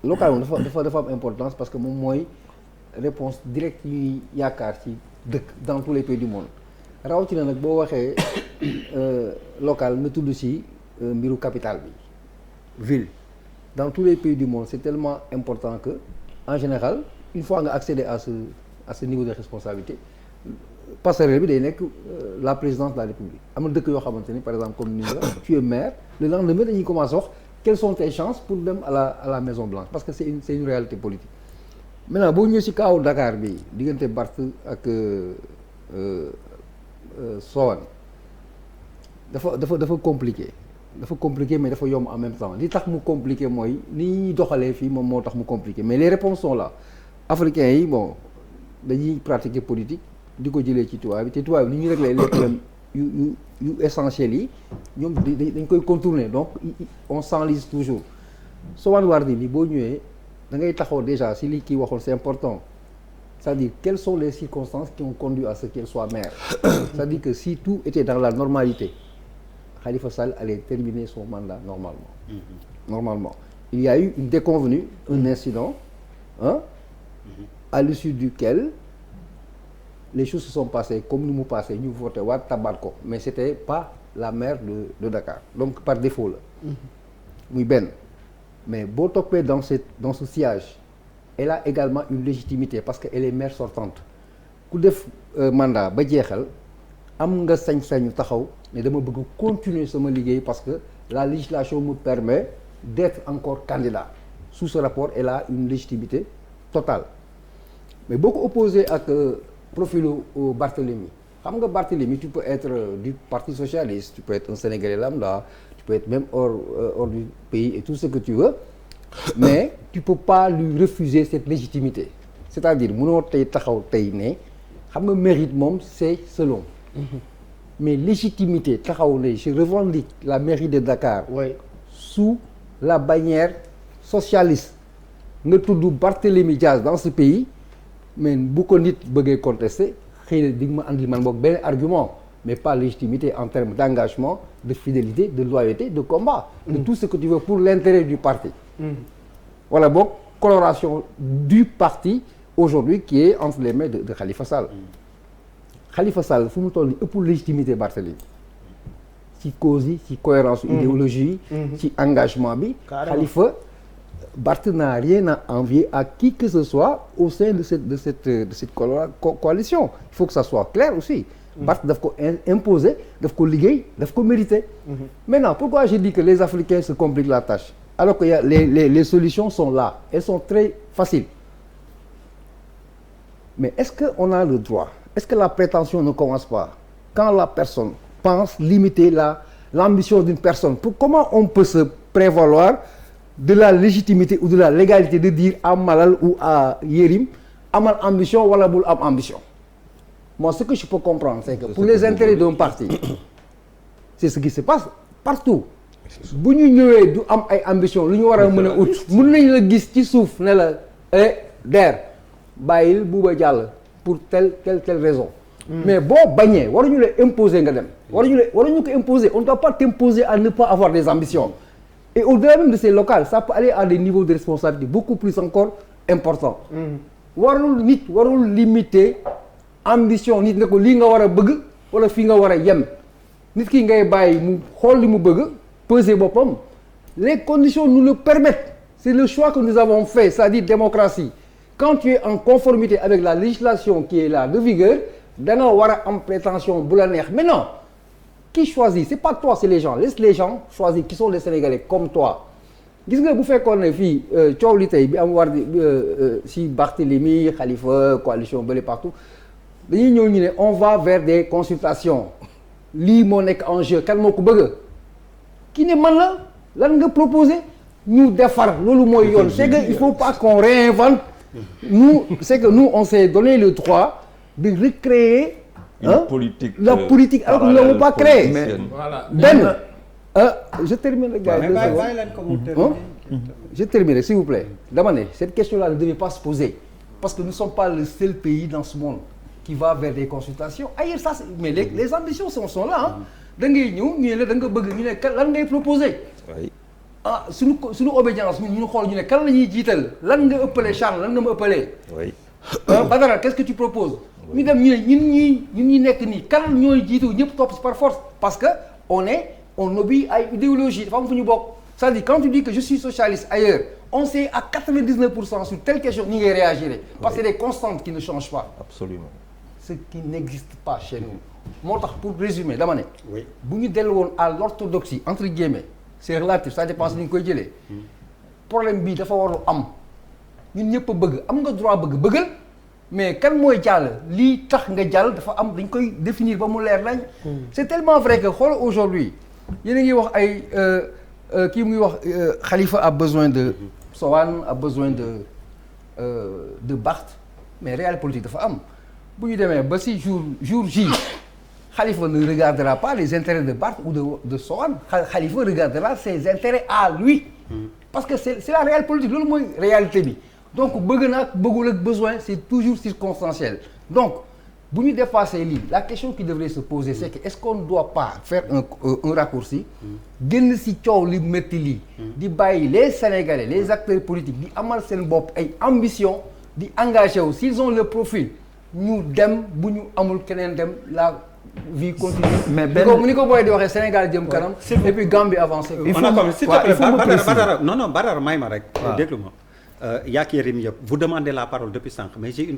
local moom dafa am importance parce que moom mooy réponse directe yi yaakaar ci dëkk dans tous les pays du monde rawatina nag boo waxee local nga tudd ci mbiru capital bi ville dans tous les pays du monde c'est tellement important que en général une fois nga accéder à ce niveau de responsabilité passerelle bi day nekk la présidence de la République am na dëkk yoo xamante ni par exemple comme ni nga tu es maire le lendemain dañuy commencer wax quelles sont tes chances pour dem à la Maison Blanche parce que c'est une réalité politique maintenant boo ñëwee ci kaaw Dakar bi diggante Barth ak Sowane dafa compliqué mais dafa yomb en même temps li tax mu compliqué mooy ni ñuy doxalee fii moom moo tax mu compliqué mais les réponses sont là africains yi bon dañuy pratiquer politique di ko jëlee ci tubaab bi te tubaab bi ni ñuy régler les problèmes yu essentiels yi ñoom dañ koy contourner donc on s'enlise toujours Soham Wardini boo ñëwee da ngay taxaw déjà si li kii waxoon c'est important c'est-à-dire quelles sont les circonstances qui ont conduit à ce qu'elle soit maire c'est-à-dire que si tout était dans la normalité Khalifa Sall allait terminer son mandat normalement il y a eu une déconvenue un incident à l'issue duquel les choses se sont passées comme ni mu passé ñu voté waat tabaat ko mais c'était pas la maire de Dakar donc par défaut la muy benn mais boo toppee dans ce sillage elle a également une légitimité parce que elle est maire sortante ku def mandat ba jeexal am nga sañ-sañu taxaw mais dama bëgg continuer sama liggéey parce que la législation me permet d'être encore candidat sous ce rapport elle a une légitimité totale mais boo ko opposé ak profilu Barthélemy xam nga Barthélemy tu peux être du Parti socialiste tu peux être un Sénégalais lambda tu peux être même hors du pays et tout ce que tu veux mais tu peux pas lui refuser cette légitimité c'est-à-dire mënoo tey taxaw tey ne xam nga mérite moom c'est selon mais légitimité taxaw ne je revendique la mairie de Dakar sous la bannière socialiste nga tudd Barthélemy Diaz dans ce pays mais bu ko nit bëggee contester xëy na di nga ma andil man boog benn argument mais pas légitimité en termes d'engagement de fidélité de loyauté de combat de tout ce que tu veux pour l'intérêt du parti voilà boog coloration du parti aujourd'hui qui est entre les mains de Khalifa Sall Khalifa Sall fu mu toll ni ëpp légitimité Barthélemy ci cause yi ci cohérence idéologie ci engagement bi Khalifa Barth n'a rien à envier à qui que ce soit au sein de cette coalition il faut que ça soit clair aussi Barth daf ko imposer daf ko liggéey daf ko mériter maintenant pourquoi je dis que les Africains se compliquent la tâche alors que les solutions sont là elles sont très faciles mais est-ce que on a le droit est-ce que la prétention ne commence pas quand la personne pense limiter l'ambition d'une personne comment on peut se prévaloir de la légitimité ou de la légalité de dire à Malal ou à Yérim amal ambition wala bul am ambition moi ce que je peux comprendre c'est que pour les intérêts d'un parti c'est ce qui se passe partout bu ñu ñëwee du am ay ambition lu ñu war a mën a ut mën nañ la gis ci suuf ne la der bàyyil Bouba Diallo pour telle raison mais boo bañee waruñu la imposer nga dem waruñu ko imposer on ne doit pas t'imposer à ne pas avoir des ambitions et au-delà même de ces locales ça peut aller à des niveaux de responsabilité beaucoup plus encore importants warul limiter ambition nit ne ko lii nga war a bëgg wala fii nga war a yem nit ki ngay bàyyi mu xool li mu bëgg peser boppam les conditions nous le permettent c'est le choix que nous avons fait c'est-à-dire démocratie quand tu es en conformité avec la législation qui est là de vigueur da nga war a am prétention bu la neex mais non qui choisit c'est pas toi c'est les gens laisse les gens choisir qui sont les Sénégalais comme toi gis nga bu fekkoon ne fii coow li tey bi am war di si Barthélemy Khalifa coalition bële partout dañuy ñëw ñu ne on va vers des consultations lii moo nekk en jeu kan moo ko bëgg ki ne man la lan nga proposer ñu defar loolu mooy yoon c'est que il faut pas qu'on réinvente c'est que nous on s'est donné le droit de recréer la politique alors que nous l'avons pas créée benn je termine le gars je termine s'il vous plaît dama ne cette question-là ne devait pas se poser parce que nous ne sommes pas le seul pays dans ce monde qui va vers des consultations ailleurs ça mais les ambitions sont là da ngay ñëw ñu ne la da nga bëgg ñu ne lan ngay proposer suñu obédience ñu xool ñu ne kan la ñuy jiital lan nga ëppalee Charles lan nga ma ëppalee. oui. Badara qu'est-ce que tu proposes. ñu dem ñu ne ñun ñi nekk nii kan ñooy jiitu ñëpp topp si par force parce que on obéit à une idéologie dafa am fu ñu bokk. c'est-à-dire quand tu dis que je suis socialiste ailleurs on sait à 99% sur telle question ni ngay réagir parce que c'est des constantes qui ne changent pas. Absolument. Ce qui n'existe pas chez nous. moo tax pour résumer dama ne. oui bu ñu dellu woon à l'orthodoxie entre guillemets c'est relatif ça dépend ni ñu koy jëlee. problème bii dafa war a am ñun ñëpp a bëgg am nga droit bëggal mais kan mooy jàll lii tax nga jàll dafa am dañ koy définir ba mu leer nañ. c'est tellement vrai que xool aujourd'hui yéen a ngi wax ay kii mu ngi wax Khalifa a besoin de Soham a besoin de Barth mais réalité politique dafa am bu ñu demee ba si jour J Khalifa ne regardera pas les intérêts de Barth ou de Soham Khalifa regardera ses intérêts à lui. parce que c'est la réalité politique loolu mooy réalité bi donc bëgg na ak bëggul ak besoin c'est toujours circonstanciel donc bu ñu dépasser lii la question qui devrait se poser c'est que est-ce qu'on ne doit pas faire un raccourci génn si coow li métti lii di bàyyi les Sénégalais les acteurs politiques di amal seen bopp ay ambition di engagé wu s'ils ont le profil ñu dem bu ñu amul keneen dem la vie continue. mais benn ni ko booy di waxee Sénégal jëm kanam. et puis Gambie avancé. il faut Badara may ma rek. déglu ma yaa ngi Yérim yëpp vous demandez la parole depuis sànq mais j'ai une